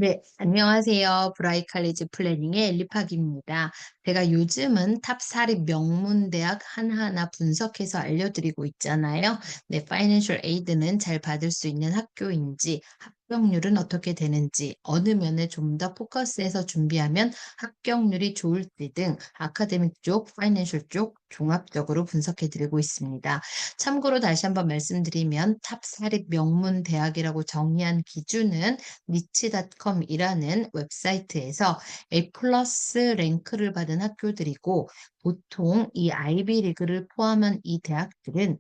네, 안녕하세요. 브라이칼리지 플래닝의 엘리파기입니다. 제가 요즘은 탑 사립 명문 대학 하나하나 분석해서 알려드리고 있잖아요. 네, 파이낸셜 에이드는 잘 받을 수 있는 학교인지, 합격률은 어떻게 되는지, 어느 면에 좀 더 포커스해서 준비하면 합격률이 좋을지 등 아카데믹 쪽, 파이낸셜 쪽 종합적으로 분석해드리고 있습니다. 참고로 다시 한번 말씀드리면 탑 사립 명문 대학이라고 정의한 기준은 니치닷컴이라는 웹사이트에서 A 플러스 랭크를 받은 학교들이고 보통 이 아이비리그를 포함한 이 대학들은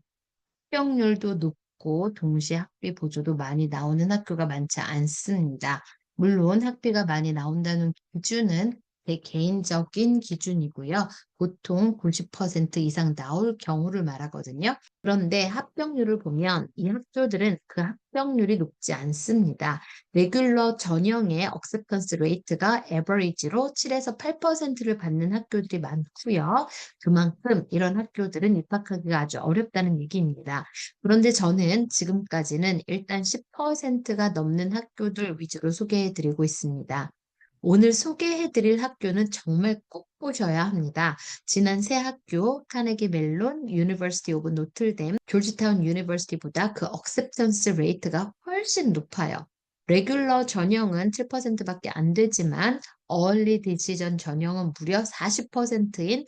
합격률도 높고 동시에 학비 보조도 많이 나오는 학교가 많지 않습니다. 물론 학비가 많이 나온다는 기준은 제 개인적인 기준이고요. 보통 90% 이상 나올 경우를 말하거든요. 그런데 합격률을 보면 이 학교들은 그 합격률이 높지 않습니다. 레귤러 전형의 억셉턴스 레이트가 에버리지로 7에서 8%를 받는 학교들이 많고요. 그만큼 이런 학교들은 입학하기가 아주 어렵다는 얘기입니다. 그런데 저는 지금까지는 일단 10%가 넘는 학교들 위주로 소개해 드리고 있습니다. 오늘 소개해 드릴 학교는 정말 꼭 보셔야 합니다. 지난 세 학교, 카네기 멜론, 유니버시티 오브 노틀댐, 조지타운 유니버시티보다 그 억셉턴스 레이트가 훨씬 높아요. 레귤러 전형은 7%밖에 안 되지만 어얼리 디시전 전형은 무려 40%인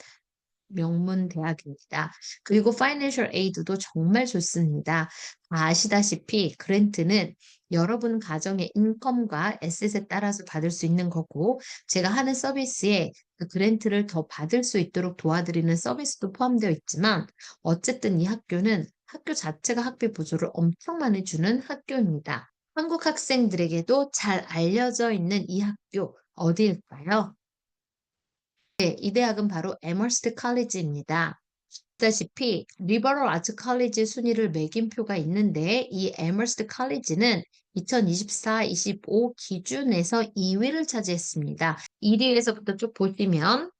명문 대학입니다. 그리고 파이낸셜 에이드도 정말 좋습니다. 다 아시다시피 그랜트는 여러분 가정의 인컴과 에셋에 따라서 받을 수 있는 거고 제가 하는 서비스에 그 그랜트를 더 받을 수 있도록 도와드리는 서비스도 포함되어 있지만 어쨌든 이 학교는 학교 자체가 학비 보조를 엄청 많이 주는 학교입니다. 한국 학생들에게도 잘 알려져 있는 이 학교 어디일까요? 네, 이 대학은 바로 에머스트 칼리지입니다. 아시다시피 리버럴 아츠 칼리지 순위를 매긴 표가 있는데 이 에머스트 칼리지는 2024-25 기준에서 2위를 차지했습니다. 1위에서부터 쭉 보시면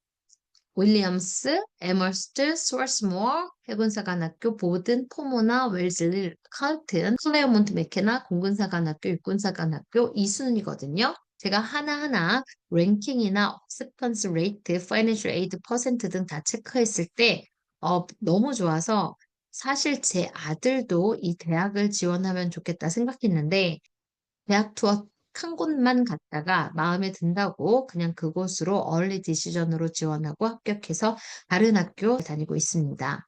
윌리엄스, 에머스트, 스월스모어, 해군사관학교, 보든, 포모나, 웰즐리, 칼튼, 클레어몬트 맥케나, 공군사관학교, 육군사관학교 이 순위거든요. 제가 하나하나 랭킹이나 억셉턴스 레이트, 파이낸셜 에이드 퍼센트 등 다 체크했을 때 너무 좋아서 사실 제 아들도 이 대학을 지원하면 좋겠다 생각했는데 대학 투어 한 곳만 갔다가 마음에 든다고 그냥 그곳으로 얼리 디시전으로 지원하고 합격해서 다른 학교 다니고 있습니다.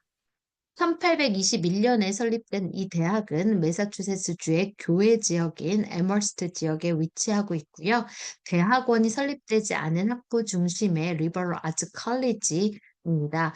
1821년에 설립된 이 대학은 매사추세츠주의 교외 지역인 에머스트 지역에 위치하고 있고요. 대학원이 설립되지 않은 학부 중심의 리버럴 아츠 컬리지입니다.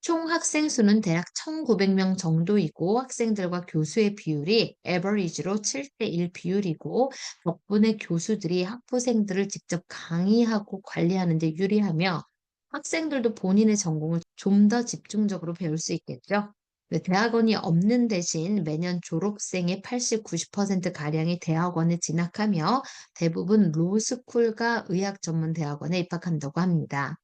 총 학생 수는 대략 1,900명 정도이고 학생들과 교수의 비율이 에버리지로 7대1 비율이고 덕분에 교수들이 학부생들을 직접 강의하고 관리하는 데 유리하며 학생들도 본인의 전공을 좀 더 집중적으로 배울 수 있겠죠. 네, 대학원이 없는 대신 매년 졸업생의 80, 90%가량이 대학원에 진학하며 대부분 로스쿨과 의학 전문 대학원에 입학한다고 합니다.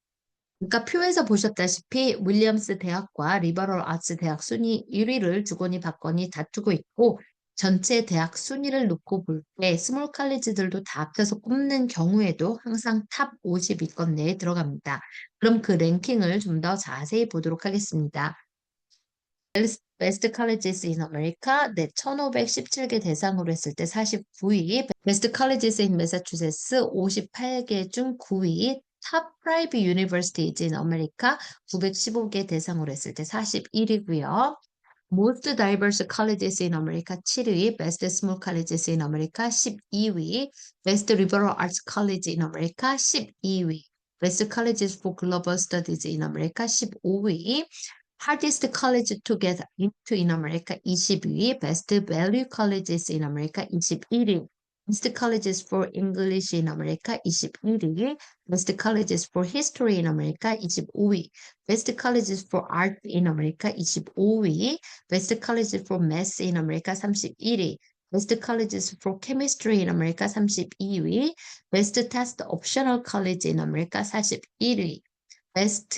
그러니까 표에서 보셨다시피 윌리엄스 대학과 리버럴 아츠 대학 순위 1위를 주거니 받거니 다투고 있고 전체 대학 순위를 놓고 볼 때 스몰 칼리지들도 다 합쳐서 꼽는 경우에도 항상 탑 50위권 내에 들어갑니다. 그럼 그 랭킹을 좀 더 자세히 보도록 하겠습니다. 베스트 칼리지스 인 아메리카 네, 1517개 대상으로 했을 때 49위, 베스트 칼리지스 인 매사추세츠 58개 중 9위, 탑 프라이빗 유니버시티즈 인 아메리카 915개 대상으로 했을 때 41위고요. Most Diverse Colleges in America 7위, Best Small Colleges in America 12위, Best Liberal Arts College in America 12위, Best Colleges for Global Studies in America 15위, Hardest College to Get Into in America 22위, Best Value Colleges in America 21위, Best Colleges for English in America 21위, Best Colleges for History in America 25위, Best Colleges for Art in America 25위, Best Colleges for Math in America 31위, Best Colleges for Chemistry in America 32위, Best Test Optional College in America 41위, Best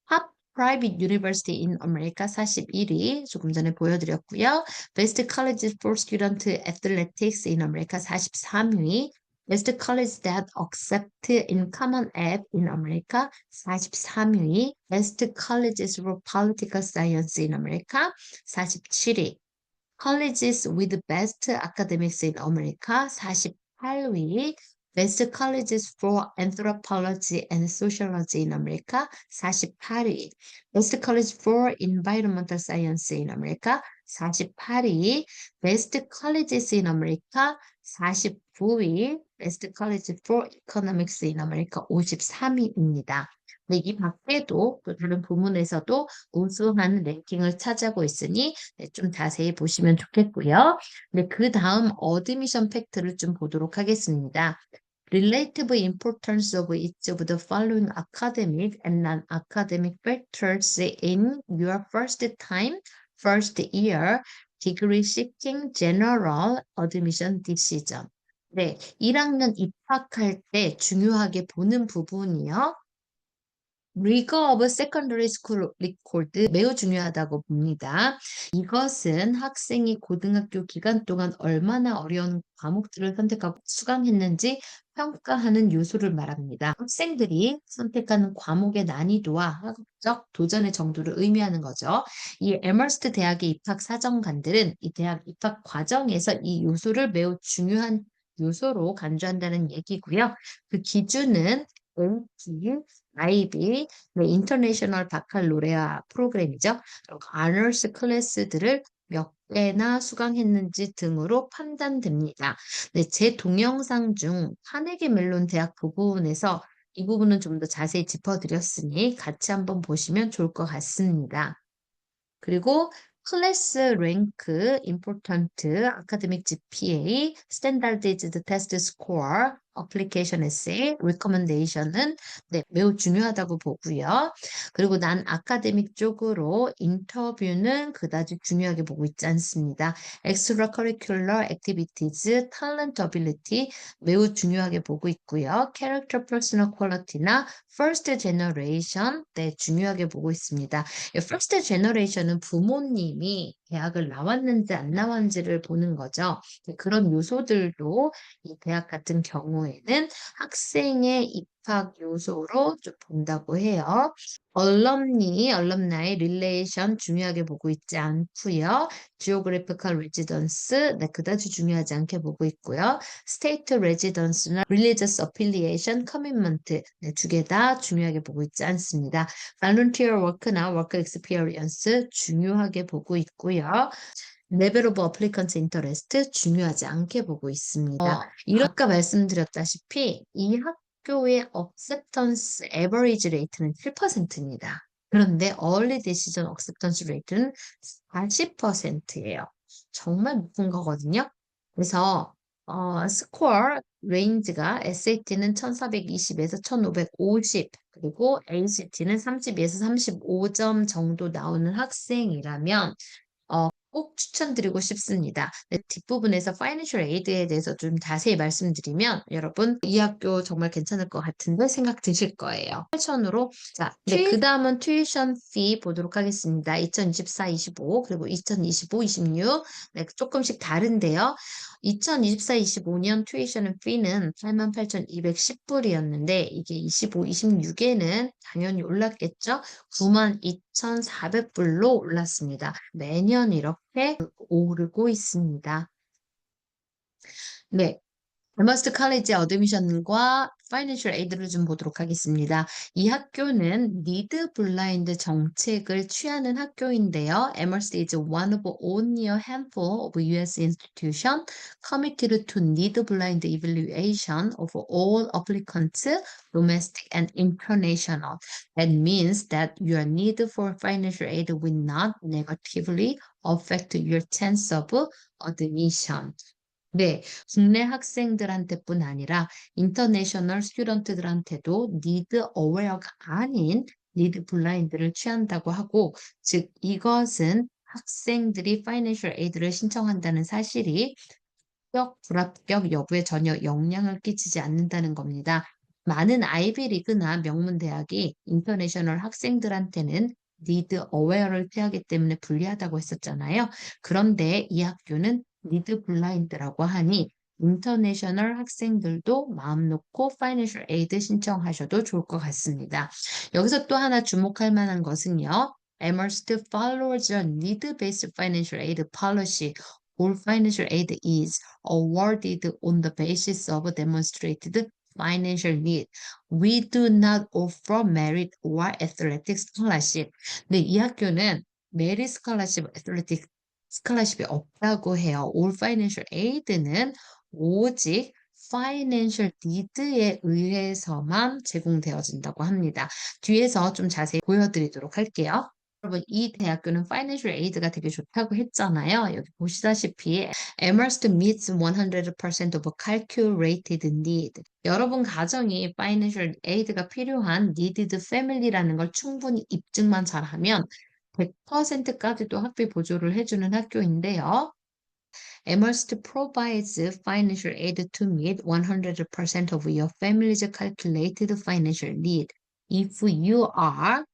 Top Private University in America 41위 조금 전에 보여드렸고요. Best Colleges for Student Athletics in America 43위, Best colleges that accept in Common App in America 43위. Best colleges for political science in America 47위. Colleges with best academics in America 48위. Best colleges for anthropology and sociology in America 48위. Best college for environmental science in America 48위. Best colleges in America 49위. Best college for economics in America 53위입니다. 네, 이 밖에도 또 다른 부문에서도 우수한 랭킹을 차지하고 있으니 네, 좀 자세히 보시면 좋겠고요. 네, 그 다음 어드미션 팩트를 좀 보도록 하겠습니다. Relative importance of each of the following academic and non-academic factors in your first time, first year, degree seeking general admission decision. 네, 1학년 입학할 때 중요하게 보는 부분이요. Rigor of Secondary School Record 매우 중요하다고 봅니다. 이것은 학생이 고등학교 기간 동안 얼마나 어려운 과목들을 선택하고 수강했는지 평가하는 요소를 말합니다. 학생들이 선택하는 과목의 난이도와 학업적 도전의 정도를 의미하는 거죠. 이 에머스트 대학의 입학 사정관들은 이 대학 입학 과정에서 이 요소를 매우 중요한 요소로 간주한다는 얘기고요. 그 기준은 AP, IB, 네, 인터내셔널 바칼로레아 프로그램이죠. 그리고 아너스 클래스들을 몇 개나 수강했는지 등으로 판단됩니다. 네, 제 동영상 중 카네기 멜론 대학 부분에서 이 부분은 좀 더 자세히 짚어드렸으니 같이 한번 보시면 좋을 것 같습니다. 그리고 클래스 랭크, 임포턴트, 아카데믹 GPA, 스탠다드이즈드 테스트 스코어, 어플리케이션 에세이, 리커멘데이션은 네, 매우 중요하다고 보고요. 그리고 난 아카데믹 쪽으로 인터뷰는 그다지 중요하게 보고 있지 않습니다. extra curricular activities, talent ability 매우 중요하게 보고 있고요. character personal quality나 first generation 네, 중요하게 보고 있습니다. 퍼스트 제너레이션은 부모님이 대학을 나왔는지 안 나왔는지를 보는 거죠. 그런 요소들도 이 대학 같은 경우에는 학생의 입학 요소로 좀 본다고 해요. 얼럼나이 릴레이션 중요하게 보고 있지 않고요. 지오그래피컬 레지던스 네, 그다지 중요하지 않게 보고 있고요. 스테이트 레지던스나 릴리저스 어필리에이션 커미먼트 네, 두 개 다 중요하게 보고 있지 않습니다. volunteer work나 work experience 중요하게 보고 있고요. level of applicant interest 중요하지 않게 보고 있습니다. 아까 말씀드렸다시피 이 학교의 acceptance average rate는 7%입니다. 그런데 early decision acceptance rate는 40%예요. 정말 높은 거거든요. 그래서 스코어 레인지가 SAT는 1420에서 1550 그리고 ACT는 32에서 35점 정도 나오는 학생이라면 꼭 추천드리고 싶습니다. 네, 뒷부분에서 Financial Aid에 대해서 좀 자세히 말씀드리면 여러분 이 학교 정말 괜찮을 것 같은데 생각 드실 거예요. 8천으로 자, 네, 그 다음은 튜이션 피 보도록 하겠습니다. 2024-25 그리고 2025-26 네, 조금씩 다른데요. 2024-25년 튜이션 피는 88,210불이었는데 이게 25-26에는 당연히 올랐겠죠. 92,400불로 올랐습니다. 매년 이렇게 오르고 있습니다. 네. 에머스트 칼리지 어드미션과 파이낸셜 에이드를 좀 보도록 하겠습니다. 이 학교는 니드 블라인드 정책을 취하는 학교인데요. 에머스트 is one of only a handful of U.S. institutions committed to need blind evaluation of all applicants, domestic and international. That means that your need for financial aid will not negatively affect your chance of admission. 네, 국내 학생들한테뿐 아니라 인터내셔널 스튜던트들한테도 니드 어웨어가 아닌 니드 블라인드를 취한다고 하고, 즉 이것은 학생들이 파이낸셜 에이드를 신청한다는 사실이 합격, 불합격 여부에 전혀 영향을 끼치지 않는다는 겁니다. 많은 아이비리그나 명문 대학이 인터내셔널 학생들한테는 니드 어웨어를 취하기 때문에 불리하다고 했었잖아요. 그런데 이 학교는 니드 블라인드라고 하니 인터내셔널 학생들도 마음 놓고 파이낸셜 에이드 신청하셔도 좋을 것 같습니다. 여기서 또 하나 주목할 만한 것은요. Amherst follows a need-based financial aid policy. All financial aid is awarded on the basis of demonstrated financial need. We do not offer merit or athletic scholarship. 네, 이 학교는 메리 스칼라십, 애틀레틱 스칼라십이 없다고 해요. All Financial Aid는 오직 Financial Need에 의해서만 제공되어진다고 합니다. 뒤에서 좀 자세히 보여드리도록 할게요. 여러분, 이 대학교는 Financial Aid가 되게 좋다고 했잖아요. 여기 보시다시피 Amherst meets 100% of calculated need. 여러분 가정이 Financial Aid가 필요한 needed family라는 걸 충분히 입증만 잘하면 100%까지도 학비 보조를 해주는 학교인데요. Amherst provides financial aid to meet 100% of your family's calculated financial need. If you are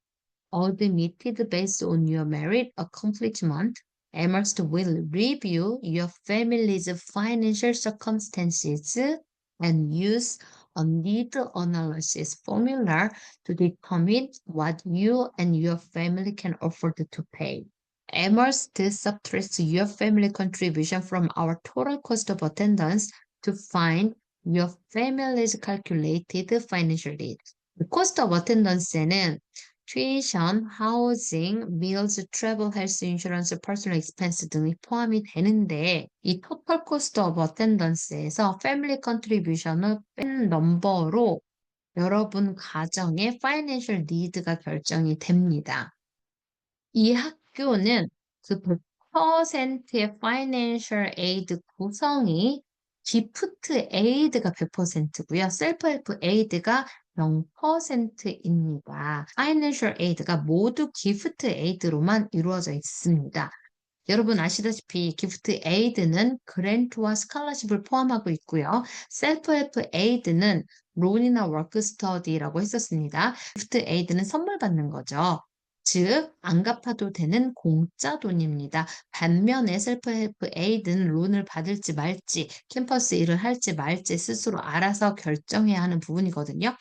admitted based on your merit accomplishment, Amherst will review your family's financial circumstances and use a need analysis formula to determine what you and your family can afford to pay. Amherst subtracts your family contribution from our total cost of attendance to find your family's calculated financial need. The cost of attendance는 tuition, housing, meals, travel, health insurance, personal expense 등이 포함이 되는데 이 total cost of attendance에서 family contribution을 뺀 넘버로 여러분 가정의 financial need가 결정이 됩니다. 이 학교는 그 100%의 financial aid 구성이 기프트 에이드가 100%고요. 셀프 헬프 에이드가 0%입니다. 파이낸셜 에이드가 모두 기프트 에이드로만 이루어져 있습니다. 여러분 아시다시피 기프트 에이드는 그랜트와 스칼라십을 포함하고 있고요. 셀프 헬프 에이드는 론이나 워크 스터디라고 했었습니다. 기프트 에이드는 선물 받는 거죠. 즉, 안 갚아도 되는 공짜 돈입니다. 반면에 셀프 헬프 에이드는 론을 받을지 말지, 캠퍼스 일을 할지 말지 스스로 알아서 결정해야 하는 부분이거든요.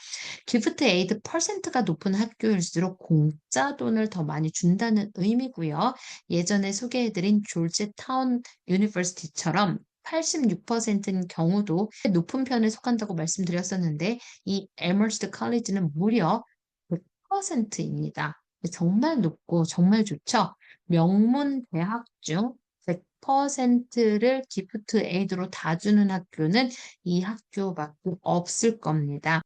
기프트 에이드 퍼센트가 높은 학교일수록 공짜 돈을 더 많이 준다는 의미고요. 예전에 소개해드린 조지타운 유니버시티처럼 86%인 경우도 높은 편에 속한다고 말씀드렸었는데 이 에머스트 컬리지는 무려 100%입니다. 정말 높고 정말 좋죠. 명문 대학 중 100%를 기프트 에이드로 다 주는 학교는 이 학교밖에 없을 겁니다.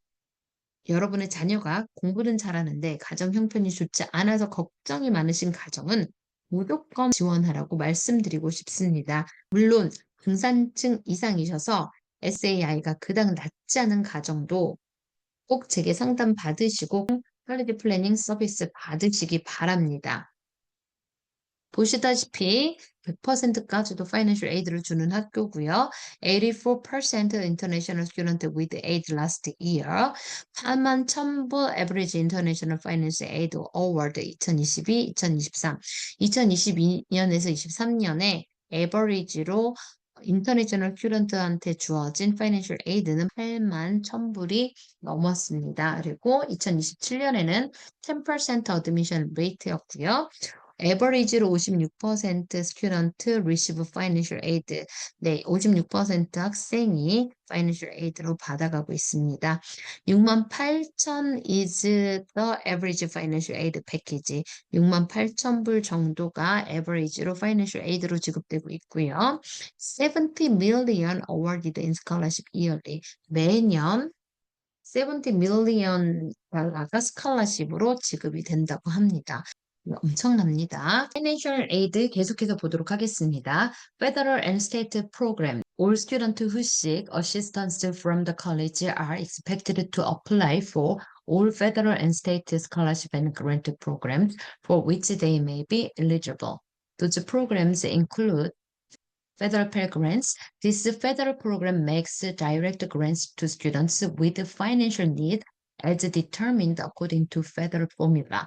여러분의 자녀가 공부는 잘하는데 가정 형편이 좋지 않아서 걱정이 많으신 가정은 무조건 지원하라고 말씀드리고 싶습니다. 물론 중산층 이상이셔서 SAI가 그닥 낮지 않은 가정도 꼭 제게 상담 받으시고 퀄리티 플래닝 서비스 받으시기 바랍니다. 보시다시피 100%까지도 파이낸셜 에이드를 주는 학교고요. 84% international student with aid last year. 8만 1000불 average international financial aid award 2022, 2023. 2022년에서 23년에 에버리지로 인터내셔널 큐런트한테 주어진 파이낸셜 에이드는 8만 1000불이 넘었습니다. 그리고 2027년에는 10% 어드미션 레이트였고요. 에버리지로 56% 스튜던트 receive financial aid. 네, 56% 학생이 financial aid로 받아가고 있습니다. 68,000 is the average financial aid package. 68,000불 정도가 average로 financial aid로 지급되고 있고요. 70 million awarded in scholarship yearly. 매년 70 million 달러가 스칼라십으로 지급이 된다고 합니다. 엄청납니다. Financial aid 계속해서 보도록 하겠습니다. Federal and state program. All students who seek assistance from the college are expected to apply for all federal and state scholarship and grant programs for which they may be eligible. Those programs include Federal Pell Grants. This federal program makes direct grants to students with financial need as determined according to federal formula.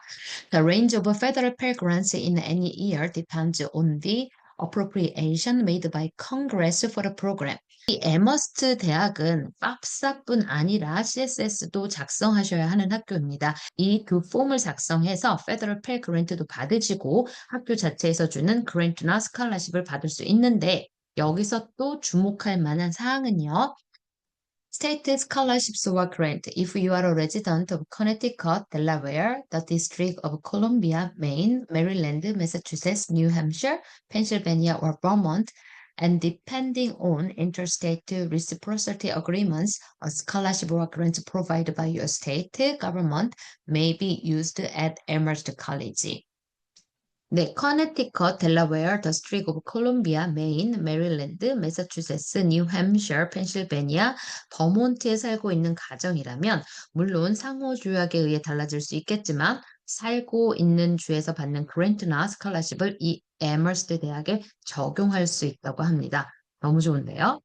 The range of federal Pell Grants in any year depends on the appropriation made by Congress for the program. 이 에머스트 대학은 팝사뿐 아니라 CSS도 작성하셔야 하는 학교입니다. 이 두 폼을 작성해서 페더럴 펠 그랜트도 받으시고 학교 자체에서 주는 그랜트나 스칼라십을 받을 수 있는데 여기서 또 주목할 만한 사항은요. State scholarships grant if you are a resident of Connecticut, Delaware, the District of Columbia, Maine, Maryland, Massachusetts, New Hampshire, Pennsylvania, or Vermont, and depending on interstate reciprocity agreements, a scholarship or grant provided by your state government may be used at Amherst College. 네, 커네티컷, 델라웨어, 더스트릭 오브 콜ум비아, 메인, 메릴랜드, 매사추세츠, 뉴햄셔, 펜실베니아, 버몬트에 살고 있는 가정이라면 물론 상호 조약에 의해 달라질 수 있겠지만 살고 있는 주에서 받는 그랜트나 스칼라십을 이 에머스트 대학에 적용할 수 있다고 합니다. 너무 좋은데요?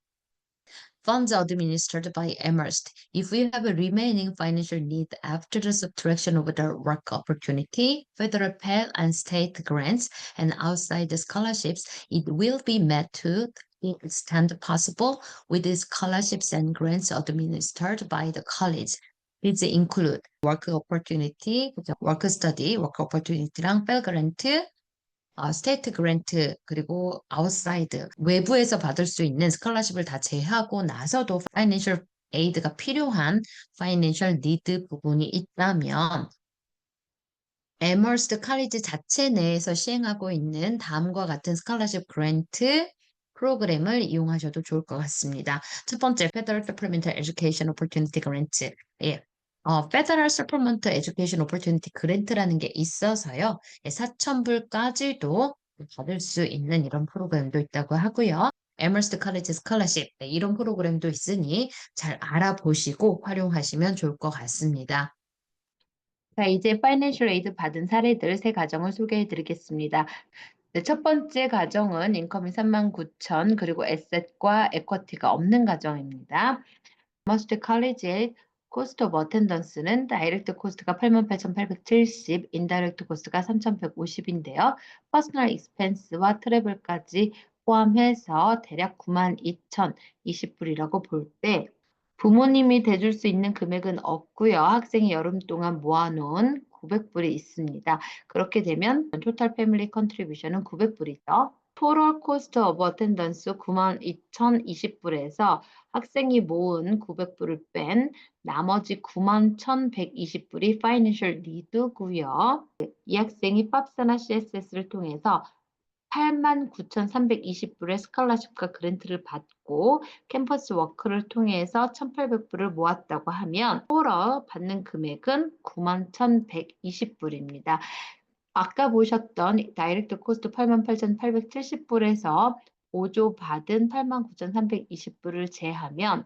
Funds administered by Amherst. If you have a remaining financial need after the subtraction of the work opportunity, federal Pell and state grants, and outside scholarships, it will be met to the extent possible with the scholarships and grants administered by the college. These include work opportunity, work study, work opportunity랑 Pell grant, 스테이트 그랜트 그리고 아웃사이드 외부에서 받을 수 있는 스칼라십을 다 제하고 나서도 파이낸셜 에이드가 필요한 파이낸셜 니드 부분이 있다면 에머스트 칼리지 자체 내에서 시행하고 있는 다음과 같은 스칼라십 그랜트 프로그램을 이용하셔도 좋을 것 같습니다. 첫 번째, Federal Supplemental Education Opportunity Grant. 예. Federal Supplemental Education Opportunity Grant라는 게 있어서요. 4,000불까지도 받을 수 있는 이런 프로그램도 있다고 하고요. 에머스트 칼리지 스칼라십 이런 프로그램도 있으니 잘 알아보시고 활용하시면 좋을 것 같습니다. 자, 이제 파이낸셜 에이드 받은 사례들 세 가정을 소개해 드리겠습니다. 네, 첫 번째 가정은 인컴이 39,000 그리고 에셋과 에쿼티가 없는 가정입니다. 머스트 칼리지의 코스트 오브 어텐던스는 다이렉트 코스트가 88,870, 인다이렉트 코스트가 3,150인데요. 퍼스널 익스펜스와 트래블까지 포함해서 대략 92,020불이라고 볼 때 부모님이 대줄 수 있는 금액은 없고요. 학생이 여름 동안 모아놓은 900불이 있습니다. 그렇게 되면 토탈 패밀리 컨트리뷰션은 900불이죠. 토럴 코스트 오브 어텐던스 92,020불에서 학생이 모은 900불을 뺀 나머지 91,120불이 파이낸셜 니드고요. 이 학생이 팝스나 CSS를 통해서 89,320불의 스칼라십과 그랜트를 받고 캠퍼스 워크를 통해서 1,800불을 모았다고 하면 토럴 받는 금액은 91,120불입니다. 아까 보셨던 다이렉트 코스트 88,870불에서 보조 받은 89,320불을 제하면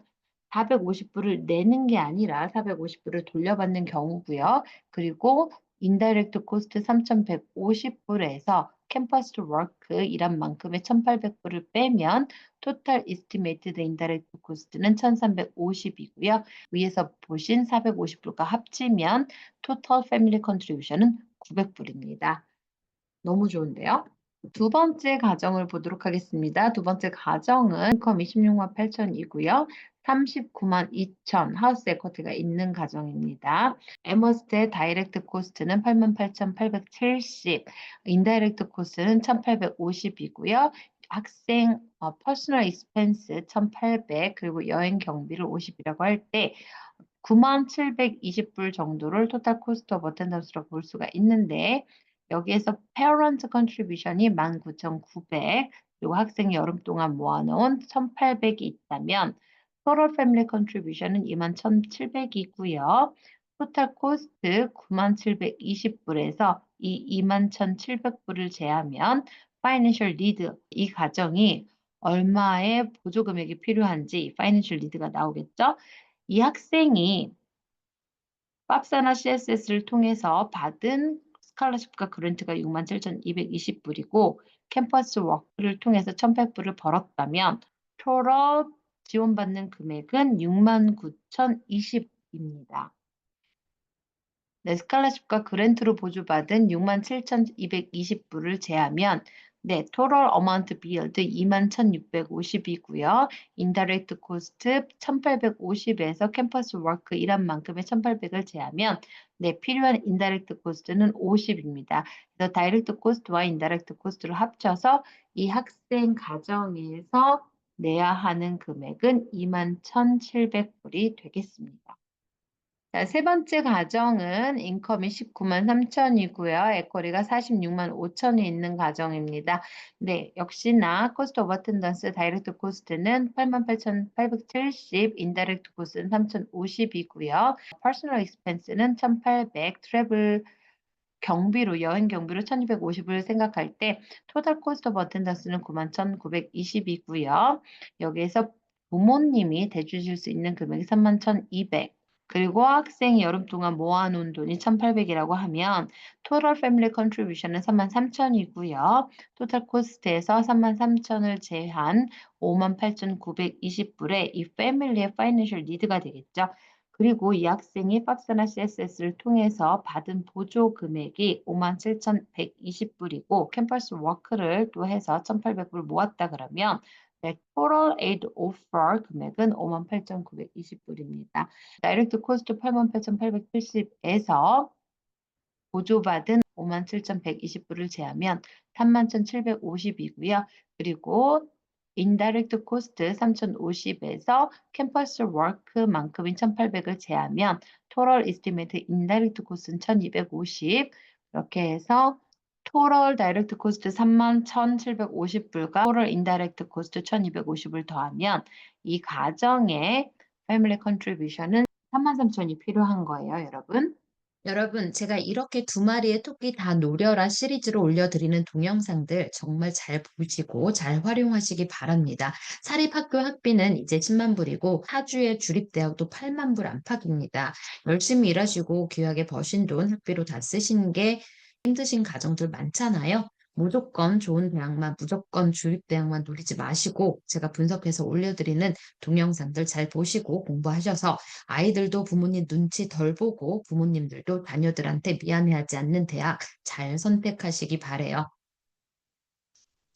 450불을 내는 게 아니라 450불을 돌려받는 경우고요. 그리고 인다이렉트 코스트 3,150불에서 캠퍼스 워크 일한 만큼의 1,800불을 빼면 토탈 이스티메이트드 인다이렉트 코스트는 1,350이고요. 위에서 보신 450불과 합치면 토탈 패밀리 컨트리뷰션은 900불입니다. 너무 좋은데요? 두 번째 가정을 보도록 하겠습니다. 두 번째 가정은 인컴 26만 8천이고요. 39만 2천 하우스 에쿼티가 있는 가정입니다. 에머스트의 다이렉트 코스트는 88,870, 인다이렉트 코스트는 1,850이고요. 학생 퍼스널 익스펜스 1,800 그리고 여행 경비를 50이라고 할 때 9720불 정도를 토탈 코스트 오브 어텐던스로 볼 수가 있는데 여기에서 parent contribution이 19,900 그리고 학생이 여름 동안 모아놓은 1,800이 있다면 total family contribution은 21,700이고요. 토탈 코스트 9720불에서 이 21,700불을 제하면 financial need 이 가정이 얼마의 보조 금액이 필요한지 financial need가 나오겠죠? 이 학생이 팝사나 CSS를 통해서 받은 스칼러십과 그랜트가 67,220불이고 캠퍼스 워크를 통해서 1,100불을 벌었다면 토럴 지원받는 금액은 69,020입니다. 네, 스칼러십과 그랜트로 보조받은 67,220불을 제하면 네, total amount billed 21,650이고요. indirect cost 1,850에서 캠퍼스 워크 일한 만큼의 1,800을 제하면 네, 필요한 indirect cost는 50입니다. 그래서 direct cost와 indirect cost를 합쳐서 이 학생 가정에서 내야 하는 금액은 21,700불이 되겠습니다. 자, 세 번째 가정은 인컴이 19만 3천이고요. 에쿼리가 46만 5천이 있는 가정입니다. 네, 역시나 코스트 오브 어텐던스 다이렉트 코스트는 8만 8,870, 인다이렉트 코스트는 3,050이고요. 퍼스널 익스펜스는 1,800, 트래블 경비로 여행 경비로 1,250을 생각할 때 토탈 코스트 오브 어텐던스는 9만 1,920이고요. 여기에서 부모님이 대주실 수 있는 금액이 3만 1,200. 그리고 학생이 여름 동안 모아놓은 돈이 1,800이라고 하면 토탈 패밀리 컨트리뷰션은 3만 3천이고요. 토탈 코스트에서 3만 3천을 제한 5만 8,920불에 이 패밀리의 파이낸셜 니드가 되겠죠. 그리고 이 학생이 팝스나 CSS를 통해서 받은 보조 금액이 5만 7,120불이고 캠퍼스 워크를 또 해서 1,800불 모았다 그러면 네, total aid offer 금액은 5만 8,920불입니다. 다이렉트 코스트 8만 8,870에서 보조받은 5만 7,120불을 제하면 3만 1,750이고요. 그리고 인다이렉트 코스트 3,050에서 캠퍼스 워크만큼인 1,800을 제하면 토럴 이스티메이트 인다이렉트 코스트는 1,250 이렇게 해서 토럴 다이렉트 코스트 3만 1,750불과 토럴 인다이렉트 코스트 1,250을 더하면 이 가정의 패밀리 컨트리뷰션은 3만 3천이 필요한 거예요, 여러분. 여러분, 제가 이렇게 두 마리의 토끼 다 노려라 시리즈로 올려드리는 동영상들 정말 잘 보시고 잘 활용하시기 바랍니다. 사립학교 학비는 이제 10만 불이고 사주의 주립대학도 8만 불 안팎입니다. 열심히 일하시고 귀하게 버신 돈 학비로 다 쓰시는 게 힘드신 가정들 많잖아요. 무조건 좋은 대학만, 무조건 주립대학만 노리지 마시고 제가 분석해서 올려드리는 동영상들 잘 보시고 공부하셔서 아이들도 부모님 눈치 덜 보고 부모님들도 자녀들한테 미안해하지 않는 대학 잘 선택하시기 바래요.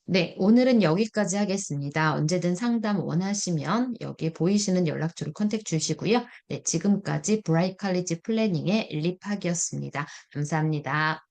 네, 오늘은 여기까지 하겠습니다. 언제든 상담 원하시면 여기 보이시는 연락처로 컨택 주시고요. 네, 지금까지 브라이트 칼리지 플래닝의 일리팍이었습니다. 감사합니다.